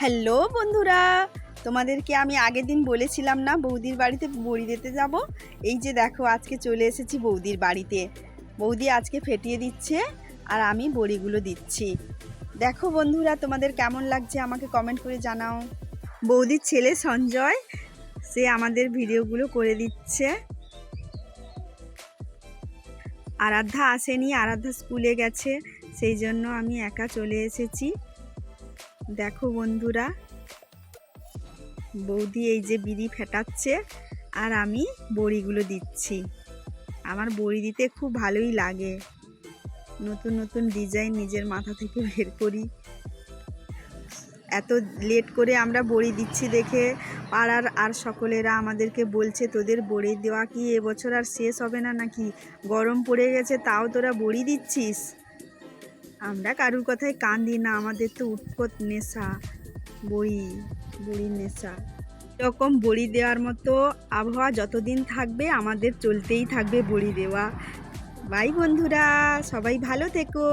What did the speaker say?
Hello বন্ধুরা, তোমাদেরকে আমি আগের দিন বলেছিলাম না বৌদির বাড়িতে বড়ি দিতে যাব। এই যে দেখো আজকে চলে এসেছি বৌদির বাড়িতে। বৌদি আজকে ফেটিয়ে দিচ্ছে আর আমি বড়িগুলো দিচ্ছি। দেখো বন্ধুরা, তোমাদের কেমন লাগছে আমাকে কমেন্ট করে জানাও। বৌদির ছেলে সঞ্জয়, সে আমাদের ভিডিওগুলো করে দিচ্ছে। আরাধ্যা আসেনি, আরাধ্যা স্কুলে গেছে, সেই জন্য আমি একা চলে এসেছি। দেখো বন্ধুরা, বৌদি এই যে বিড়ি ফেটাচ্ছে আর আমি বড়িগুলো দিচ্ছি। আমার বড়ি দিতে খুব ভালোই লাগে, নতুন নতুন ডিজাইন নিজের মাথা থেকে বের করি। এত লেট করে আমরা বড়ি দিচ্ছি দেখে পাড়ার আর সকলেরা আমাদেরকে বলছে, তোদের বড়ি দেওয়া কি এবছর আর শেষ হবে না নাকি? গরম পড়ে গেছে তাও তোরা বড়ি দিচ্ছিস। আমরা কারুর কথায় কান দিই না, আমাদের তো উৎকট নেশা, বড়ির নেশা। এরকম বড়ি দেওয়ার মতো আবহাওয়া যতদিন থাকবে আমাদের চলতেই থাকবে বড়ি দেওয়া। বাই বন্ধুরা, সবাই ভালো থেকো।